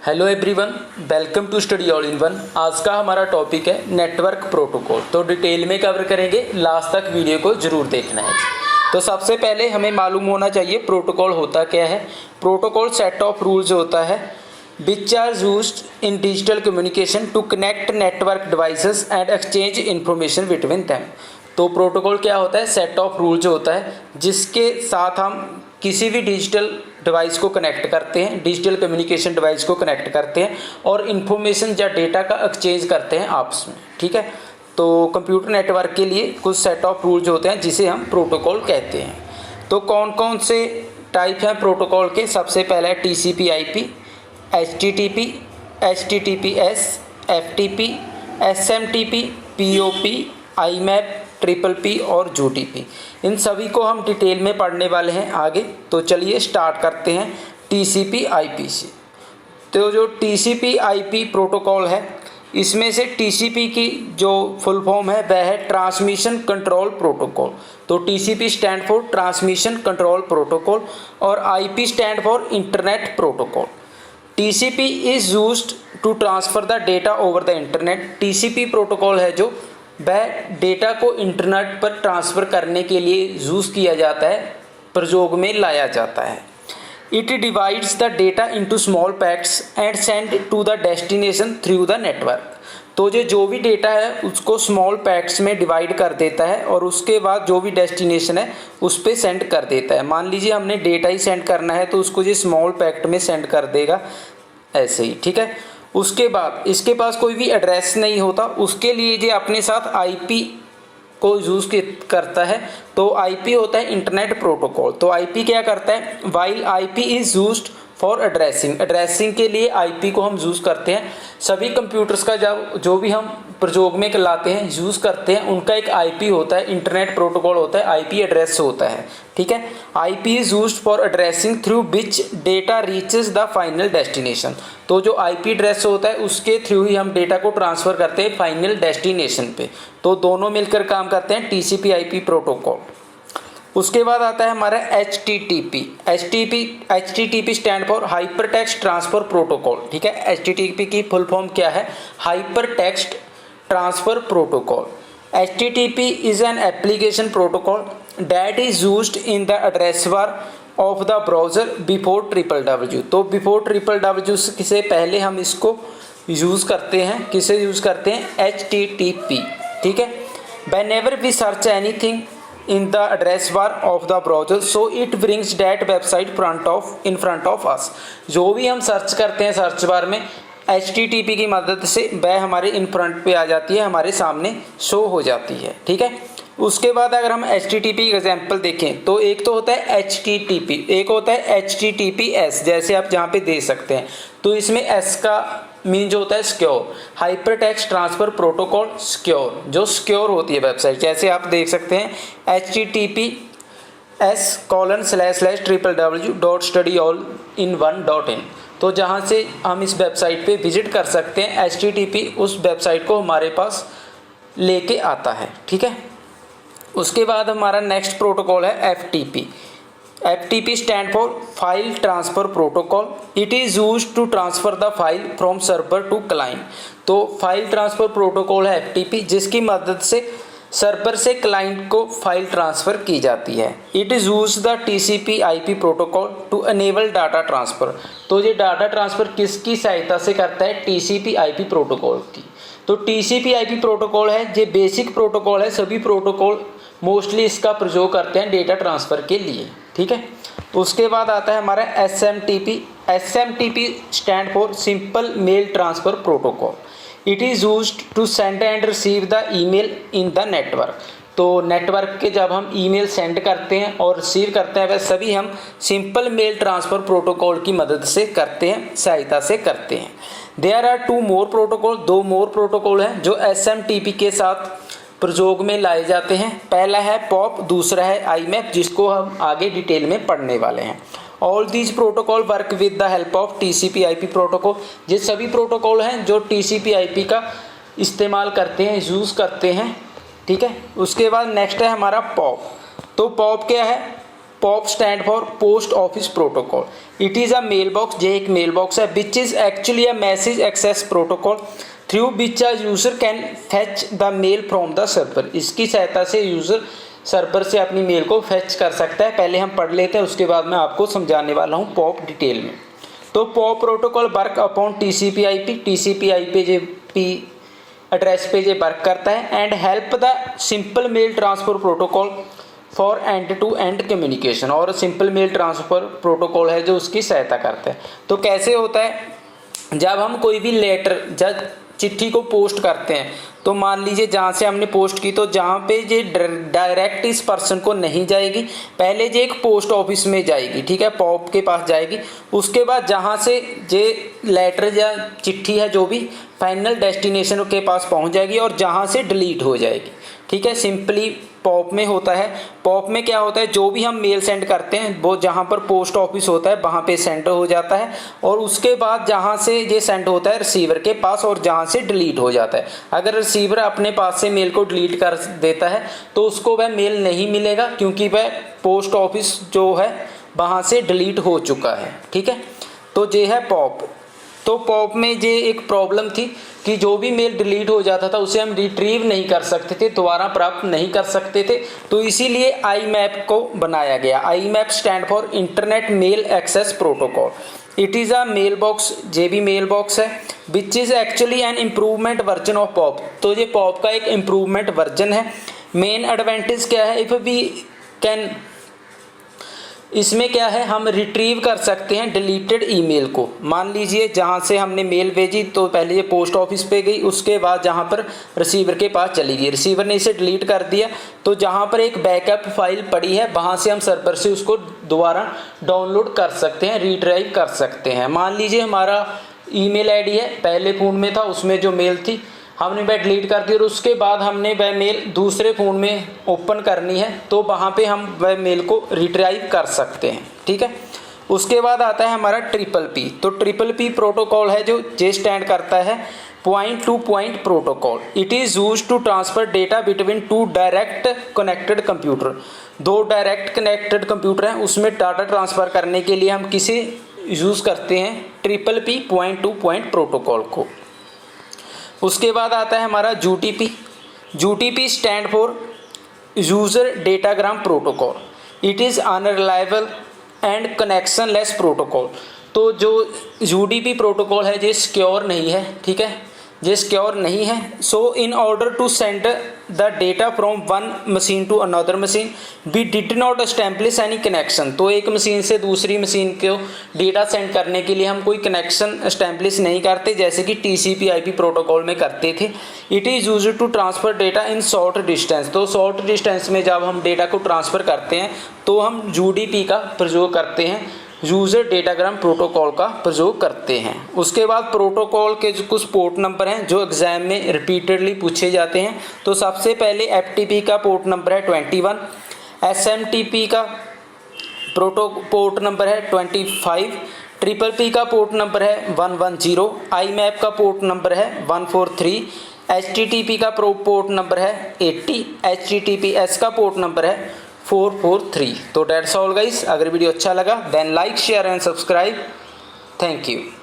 Hello everyone, welcome to study all in one. आज का हमारा टॉपिक है नेटवर्क प्रोटोकॉल। तो डिटेल में कवर करेंगे, लास्ट तक वीडियो को ज़रूर देखना है। तो सबसे पहले हमें मालूम होना चाहिए प्रोटोकॉल होता क्या है। प्रोटोकॉल सेट ऑफ रूल्स होता है which are used in digital communication to connect network devices and exchange information between them. तो प्रोटोकॉल क्या होता है? सेट ऑफ रूल्स होता है जिसके साथ हम किसी भी डिजिटल डिवाइस को कनेक्ट करते हैं, डिजिटल कम्युनिकेशन डिवाइस को कनेक्ट करते हैं और इन्फॉर्मेशन या डेटा का एक्सचेंज करते हैं आपस में। ठीक है, तो कंप्यूटर नेटवर्क के लिए कुछ सेट ऑफ रूल्स होते हैं जिसे हम प्रोटोकॉल कहते हैं। तो कौन कौन से टाइप हैं प्रोटोकॉल के? सबसे पहला है TCP/IP, HTTP, HTTPS, FTP, SMTP, POP, IMAP, TPP और UDP। इन सभी को हम डिटेल में पढ़ने वाले हैं आगे। तो चलिए स्टार्ट करते हैं TCP/IP से। तो जो TCP/IP प्रोटोकॉल है, इसमें से TCP की जो फुल फॉर्म है वह है ट्रांसमिशन कंट्रोल प्रोटोकॉल। तो TCP stand for transmission control protocol और IP stand for internet protocol. TCP is used to transfer the data over the internet. TCP protocol है जो वह डेटा को इंटरनेट पर ट्रांसफ़र करने के लिए यूज़ किया जाता है, प्रयोग में लाया जाता है। It divides the data into small packets and send to the destination through the network. तो जो भी डेटा है उसको स्मॉल पैक्ट्स में डिवाइड कर देता है और उसके बाद जो भी डेस्टिनेशन है उस पर सेंड कर देता है। मान लीजिए हमने डेटा ही सेंड करना है तो उसको ये स्मॉल पैक्ट में सेंड कर देगा, ऐसे ही। ठीक है, उसके बाद इसके पास कोई भी एड्रेस नहीं होता, उसके लिए ये अपने साथ IP को यूज़ करता है। तो IP होता है इंटरनेट प्रोटोकॉल। तो IP क्या करता है? While IP is used for addressing के लिए IP को हम यूज़ करते हैं। सभी कंप्यूटर्स का जो भी हम प्रयोग में लाते हैं, यूज़ करते हैं, उनका एक IP होता है, इंटरनेट प्रोटोकॉल होता है, IP एड्रेस होता है। ठीक है, IP is used for addressing through which data reaches the final destination. तो जो IP एड्रेस होता है उसके थ्रू ही हम डेटा को ट्रांसफ़र करते हैं फाइनल डेस्टिनेशन पे। तो दोनों मिलकर काम करते हैं TCP/IP प्रोटोकॉल। उसके बाद आता है हमारा HTTP। HTTP stand for hyper text transfer protocol. ठीक है, HTTP की फुल फॉर्म क्या है? Hyper text transfer protocol. HTTP is an application protocol that is used in the address bar of the browser before www। तो before www से पहले हम इसको यूज़ करते हैं। किसे यूज़ करते हैं? HTTP। ठीक है, whenever we search anything in the address bar of the browser so it brings that website in front of us। जो भी हम सर्च करते हैं सर्च बार में HTTP की मदद से वह हमारे इन फ्रंट पे आ जाती है, हमारे सामने शो हो जाती है। ठीक है, उसके बाद अगर हम HTTP एग्जाम्पल देखें तो एक तो होता है HTTP, एक होता है HTTPS, जैसे आप जहाँ पे दे सकते हैं। तो इसमें S का मीन जो होता है secure, hyper text transfer protocol secure, जो सिक्योर होती है वेबसाइट। जैसे आप देख सकते हैं https://www.studyallinone.in। तो जहाँ से हम इस वेबसाइट पे विजिट कर सकते हैं, HTTP उस वेबसाइट को हमारे पास लेके आता है। ठीक है, उसके बाद हमारा नेक्स्ट प्रोटोकॉल है FTP। FTP stand for file transfer protocol. It is used to transfer the file from server to client. तो फाइल ट्रांसफ़र प्रोटोकॉल है FTP, जिसकी मदद से सर्वर से क्लाइंट को फाइल ट्रांसफ़र की जाती है। It is use the TCP/IP protocol to enable data transfer. तो ये डाटा ट्रांसफ़र किसकी सहायता से करता है? TCP/IP प्रोटोकॉल की। तो TCP/IP प्रोटोकॉल है, ये बेसिक प्रोटोकॉल है। सभी प्रोटोकॉल मोस्टली इसका प्रयोग करते हैं डेटा ट्रांसफ़र के लिए। ठीक है, तो उसके बाद आता है हमारा SMTP। SMTP stand for simple mail transfer protocol. It is used to send and receive the email in the network. तो नेटवर्क के जब हम ईमेल सेंड करते हैं और रिसीव करते हैं वह सभी हम सिंपल मेल ट्रांसफ़र प्रोटोकॉल की मदद से करते हैं, सहायता से करते हैं। There are 2 more protocol, 2 more protocol हैं जो SMTP के साथ प्रयोग में लाए जाते हैं। पहला है POP, दूसरा है IMAP, जिसको हम आगे डिटेल में पढ़ने वाले हैं। All these protocol work with the help of TCP/IP protocol. ये सभी प्रोटोकॉल हैं जो TCP/IP का इस्तेमाल करते हैं, यूज़ करते हैं। ठीक है, उसके बाद नेक्स्ट है हमारा POP। तो POP क्या है? POP stand for post office protocol. It is a mail box, ये एक मेल बॉक्स है, which is actually a message access protocol through which a user can fetch the mail from the server. इसकी सहायता से user server से अपनी mail को fetch कर सकता है। पहले हम पढ़ लेते हैं, उसके बाद मैं आपको समझाने वाला हूँ POP डिटेल में। तो POP protocol work upon TCP/IP address पे ये वर्क करता है and help the simple mail transfer protocol for end to end communication. और सिंपल मेल ट्रांसफ़र प्रोटोकॉल है जो उसकी सहायता करता है। तो कैसे होता है, जब हम कोई भी लेटर जब चिट्ठी को पोस्ट करते हैं तो मान लीजिए जहाँ से हमने पोस्ट की, तो जहाँ पे ये डायरेक्ट इस पर्सन को नहीं जाएगी, पहले ये एक पोस्ट ऑफिस में जाएगी, ठीक है, POP के पास जाएगी। उसके बाद जहाँ से ये लेटर या चिट्ठी है जो भी फाइनल डेस्टिनेशन के पास पहुँच जाएगी और जहाँ से डिलीट हो जाएगी, ठीक है। सिंपली POP में होता है। POP में क्या होता है, जो भी हम मेल सेंड करते हैं वो जहाँ पर पोस्ट ऑफिस होता है वहाँ पे सेंड हो जाता है और उसके बाद जहाँ से ये सेंड होता है रिसीवर के पास और जहाँ से डिलीट हो जाता है। अगर रिसीवर अपने पास से मेल को डिलीट कर देता है तो उसको वह मेल नहीं मिलेगा, क्योंकि वह पोस्ट ऑफिस जो है वहाँ से डिलीट हो चुका है, ठीक है। तो ये है POP। तो POP में ये एक प्रॉब्लम थी कि जो भी मेल डिलीट हो जाता था उसे हम रिट्रीव नहीं कर सकते थे, दोबारा प्राप्त नहीं कर सकते थे। तो इसीलिए IMAP को बनाया गया। IMAP stand for internet mail access protocol. It is a mail box, ये भी मेल बॉक्स है, which is actually an improvement version of POP। तो ये POP का एक इम्प्रूवमेंट वर्जन है। मेन एडवांटेज क्या है, इफ़ वी कैन, इसमें क्या है, हम रिट्रीव कर सकते हैं डिलीटेड ईमेल को। मान लीजिए जहाँ से हमने मेल भेजी तो पहले ये पोस्ट ऑफिस पे गई, उसके बाद जहाँ पर रिसीवर के पास चली गई, रिसीवर ने इसे डिलीट कर दिया, तो जहाँ पर एक बैकअप फाइल पड़ी है वहाँ से हम सर्वर से उसको दोबारा डाउनलोड कर सकते हैं, रिट्राइव कर सकते हैं। मान लीजिए हमारा ईमेल आईडी है, पहले फ़ोन में था, उसमें जो मेल थी हमने वह डिलीट कर दी और उसके बाद हमने वह मेल दूसरे फ़ोन में ओपन करनी है, तो वहाँ पे हम वह मेल को रिट्राइव कर सकते हैं, ठीक है। उसके बाद आता है हमारा PPP। तो PPP प्रोटोकॉल है जो जे स्टैंड करता है point to point protocol. It is use to transfer data between two direct connected computer. दो डायरेक्ट कनेक्टेड कंप्यूटर हैं, उसमें डाटा ट्रांसफ़र करने के लिए हम किसे यूज़ करते हैं, PPP point to point protocol को। उसके बाद आता है हमारा UDP। UDP stand for user datagram protocol. It is unreliable and connection less protocol. तो जो UDP प्रोटोकॉल है ये सिक्योर नहीं है, ठीक है, ये सिक्योर नहीं है। So in order to send the data from one machine to another machine we did not establish any connection. तो एक मशीन से दूसरी मशीन को डेटा सेंड करने के लिए हम कोई कनेक्शन एस्टैब्लिश नहीं करते, जैसे कि TCP/IP प्रोटोकॉल में करते थे। It is used to transfer data in short distance. तो शॉर्ट डिस्टेंस में जब हम डेटा को ट्रांसफ़र करते हैं तो हम UDP का प्रयोग करते हैं, यूज़र डेटाग्राम प्रोटोकॉल का प्रयोग करते हैं। उसके बाद प्रोटोकॉल के जो कुछ पोर्ट नंबर हैं जो एग्ज़ाम में रिपीटेडली पूछे जाते हैं। तो सबसे पहले FTP का पोर्ट नंबर है 21, SMTP का पोर्ट नंबर है 25, PPP का पोर्ट नंबर है 110, IMAP का पोर्ट नंबर है 143, HTTP का पोर्ट नंबर है 80, HTTPS का पोर्ट नंबर है 443। तो डेट्स ऑल गाइस। अगर वीडियो अच्छा लगा then like share and subscribe. Thank you.